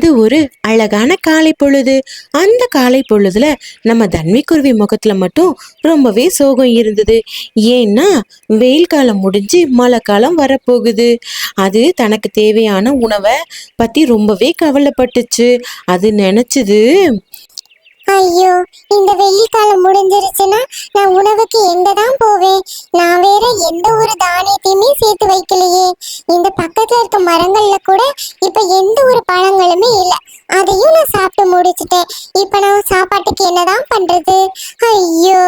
அது ஒரு அழகான காலை பொழுது. அந்த காலை பொழுதுல நம்ம தன்விக்குருவி முகத்துல மட்டும் ரொம்பவே சோகம் இருந்தது. ஏன்னா வெயில் காலம் முடிஞ்சு மழை காலம் வரப்போகுது. அது தனக்கு தேவையான உணவை பத்தி ரொம்பவே கவலைப்பட்டுச்சு. அது நினைச்சது, ஐயோ, இந்த வெயில் காலம் முடிஞ்சிருச்சுன்னா நான் உணவுக்கு எங்க தான் போவேன்? நான் வேற எந்த ஒரு தானியத்தையுமே சேர்த்து வைக்கலையே. இந்த பக்கத்துல இருக்க மரங்கள்ல கூட இப்ப எந்த ஒரு பழங்களுமே இல்ல. அதையும் நான் சாப்பிட்டு முடிச்சிட்டேன். இப்ப நான் சாப்பாட்டுக்கு என்னதான் பண்றது? ஐயோ!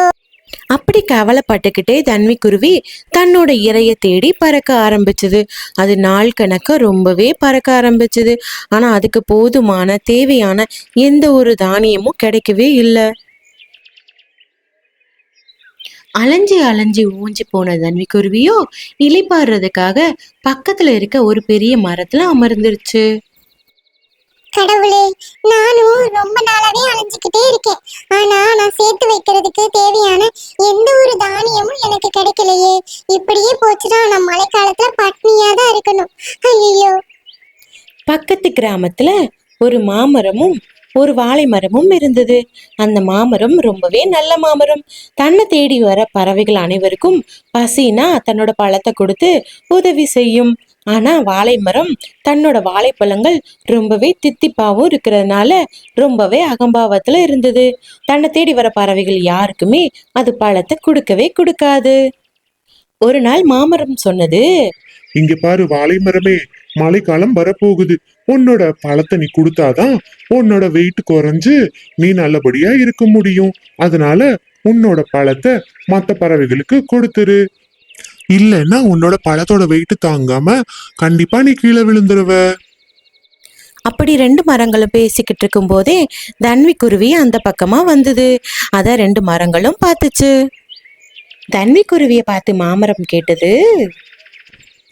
அப்படி கவலைப்பட்டுக்கிட்டே தன்விக்குருவி தன்னோட இரைய தேடி பறக்க ஆரம்பிச்சது. அது நாள் கணக்க ரொம்பவே பறக்க ஆரம்பிச்சது. ஆனா அதுக்கு போதுமான தேவையான எந்த ஒரு தானியமும் கிடைக்கவே இல்லை. அலைஞ்சி அலைஞ்சி ஊஞ்சி போன தன்விக்குருவியோ இளைப்பாறுறதுக்காக பக்கத்துல இருக்க ஒரு பெரிய மரத்துல அமர்ந்துருச்சு. கடவுளே, நானும் ரொம்ப நாளாவே அலைஞ்சுக்கிட்டே இருக்கேன். ஆனா நான் சேர்த்து வைக்கிறதுக்கு தேவையான எந்த ஒரு தானியமும் எனக்கு கிடைக்கலையே. இப்படியே போச்சுன்னா நான் மழைக்காலத்துல பட்னியா தான் இருக்கணும். ஐயோ! பக்கத்து கிராமத்துல ஒரு மாமரமும் ஒரு வாழை மரமும் இருந்தது. அந்த மாமரம் ரொம்பவே நல்ல மாமரம். தன்னை தேடி வர பறவைகள் அனைவருக்கும் பசினா தன்னோட பழத்தை கொடுத்து உதவி செய்யும். ஆனா வாழை மரம் தன்னோட வாழைப்பழங்கள் ரொம்பவே தித்திப்பாவும் இருக்கிறதுனால ரொம்பவே அகம்பாவத்துல இருந்தது. தன்னை தேடி வர பறவைகள் யாருக்குமே அது பழத்தை கொடுக்கவே கொடுக்காது. ஒரு நாள் மாமரம் சொன்னது, இங்க பாரு வாழை மரமே, மழைக்காலம் வரப்போகுது. உன்னோட பழத்தை நீ கொடுத்தாதான் உன்னோட வெயிட் குறைஞ்சு நீ நல்லபடியா இருக்க முடியும். அதனால உன்னோட பழத்தை மற்ற பறவைகளுக்கு கொடுத்துரு. இல்லைன்னா உன்னோட பழத்தோட வெயிட் தாங்காம கண்டிப்பா நீ கீழே விழுந்துருவ. அப்படி ரெண்டு மரங்களும் பேசிக்கிட்டு இருக்கும் போதே தன்விக்குருவி அந்த பக்கமா வந்தது. அத ரெண்டு மரங்களும் பார்த்துச்சு. தன்விக்குருவிய பார்த்து மாமரம் கேட்டது,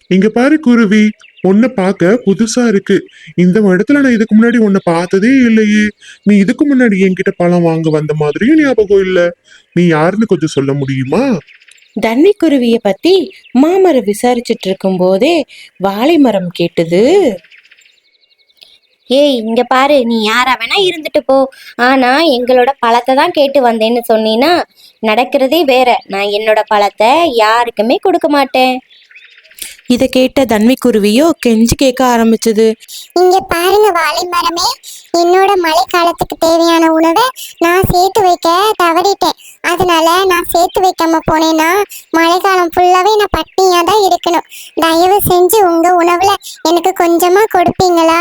இங்க பாரு குருவி, உன்னை பார்க்க புதுசா இருக்கு. இந்த இடத்துல நான் இதுக்கு முன்னாடி உன்னை பார்த்ததே இல்லையே. நீ இதுக்கு முன்னாடி என்கிட்ட பழம் வாங்க வந்த மாதிரியும் ஞாபகம் இல்ல. நீ யாருன்னு கொஞ்சம் சொல்ல முடியுமா? தன்விக்குருவிய பத்தி மாமரம் விசாரிச்சுட்டு இருக்கும் போதே வாழை மரம் கேட்டது, ஏய், இங்க பாரு, நீ யாரா வேணா இருந்துட்டு போ. ஆனா எங்களோட பழத்தை தான் கேட்டு வந்தேன்னு சொன்னீன்னா நடக்கிறதே வேற. நான் என்னோட பழத்தை யாருக்குமே கொடுக்க மாட்டேன். இதை கேட்ட தன்விக்குருவியோ கெஞ்சி கேட்க ஆரம்பிச்சது. இங்க பாருங்க வாழை மரமே, என்னோட மழைக்காலத்துக்கு தேவையான உணவை நான் சேர்த்து வைக்க தவறிட்டேன். அதனால நான் சேர்த்து வைக்காம போனேன்னா மழைக்காலம் ஃபுல்லாவே நான் பட்டினியா தான் இருக்கணும். தயவு செஞ்சு உங்க உணவுல எனக்கு கொஞ்சமா கொடுப்பீங்களா?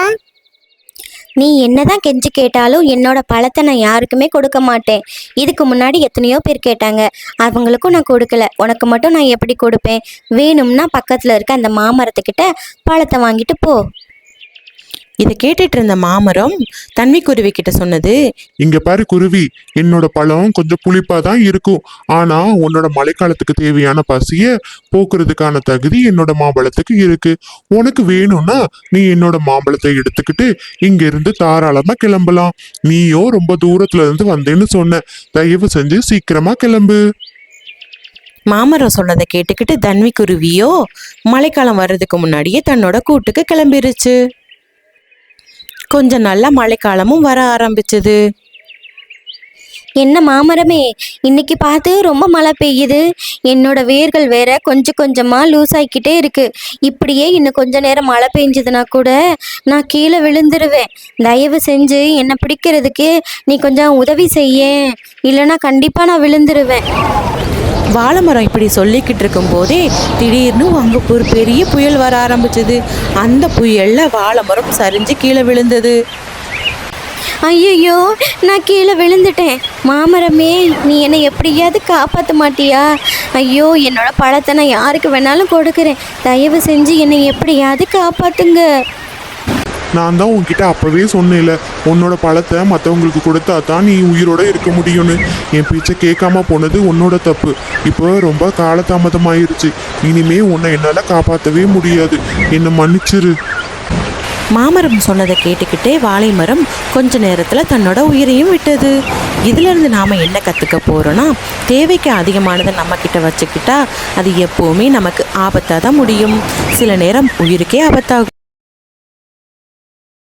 நீ என்னதான் கெஞ்சி கேட்டாலும் என்னோட பழத்தை நான் யாருக்குமே கொடுக்க மாட்டேன். இதுக்கு முன்னாடி எத்தனையோ பேர் கேட்டாங்க, அவங்களுக்கும் நான் கொடுக்கல. உனக்கு மட்டும் நான் எப்படி கொடுப்பேன்? வேணும்னா பக்கத்துல இருக்க அந்த மாமரத்துக்கிட்ட பழத்தை வாங்கிட்டு போ. இதை கேட்டுட்டு இருந்த மாமரம் தன்விக்குருவி கிட்ட சொன்னது, இங்க பாரு குருவி, என்னோட பழம் கொஞ்சம் புளிப்பா தான் இருக்கும். ஆனா உன்னோட மழைக்காலத்துக்கு தேவையான பசிய போக்குறதுக்கான தகுதி என்னோட மாம்பழத்துக்கு இருக்கு. உனக்கு வேணும்னா நீ என்னோட மாம்பழத்தை எடுத்துக்கிட்டு இங்க இருந்து தாராளமா கிளம்பலாம். நீயோ ரொம்ப தூரத்துல இருந்து வந்தேன்னு சொன்ன. தயவு செஞ்சு சீக்கிரமா கிளம்பு. மாமரம் சொன்னதை கேட்டுக்கிட்டு தன்விக்குருவியோ மழைக்காலம் வர்றதுக்கு முன்னாடியே தன்னோட கூட்டுக்கு கிளம்பிருச்சு. கொஞ்சம் நல்ல மழைக்காலமும் வர ஆரம்பிச்சது. என்ன மாமரமே, இன்னைக்கு பார்த்து ரொம்ப மழை பெய்யுது. என்னோட வேர்கள் வேற கொஞ்சம் கொஞ்சமா லூஸ் ஆகிக்கிட்டே இருக்கு. இப்படியே இன்னும் கொஞ்ச நேரம் மழை பெஞ்சதுன்னா கூட நான் கீழே விழுந்துருவேன். தயவு செஞ்சு என்னை பிடிக்கிறதுக்கு நீ கொஞ்சம் உதவி செய்ய, இல்லைன்னா கண்டிப்பா நான் விழுந்துருவேன். வாழைமரம் இப்படி சொல்லிக்கிட்டு இருக்கும் போதே திடீர்னு அங்கே ஒரு பெரிய புயல் வர ஆரம்பிச்சது. அந்த புயல்ல வாழைமரம் சரிஞ்சு கீழே விழுந்தது. ஐயோ, நான் கீழே விழுந்துட்டேன். மாமரமே, நீ என்னை எப்படியாவது காப்பாற்ற மாட்டியா? ஐயோ, என்னோட பழத்தை நான் யாருக்கு வேணாலும் கொடுக்குறேன். தயவு செஞ்சு என்னை எப்படியாவது காப்பாத்துங்க. நான் தான் உன்கிட்ட அப்பவே சொன்னேன்ல, உன்னோட பழத்தை மற்றவங்களுக்கு கொடுத்தா தான் நீ உயிரோட இருக்க முடியும்னு. என் பேச்சை கேட்காம போனது உன்னோட தப்பு. இப்போ ரொம்ப காலதாமதமாயிருச்சு. இனிமே உன்னை என்னால் காப்பாற்றவே முடியாது. என்னை மன்னிச்சிரு. மாமரம் சொன்னதை கேட்டுக்கிட்டே வாழை மரம் கொஞ்ச நேரத்தில் தன்னோட உயிரையும் விட்டது. இதிலிருந்து நாம் என்ன கற்றுக்க போகிறோன்னா, தேவைக்கு அதிகமானதை நம்மக்கிட்ட வச்சுக்கிட்டா அது எப்போவுமே நமக்கு ஆபத்தாக தான் முடியும். சில நேரம் உயிருக்கே ஆபத்தாகும்.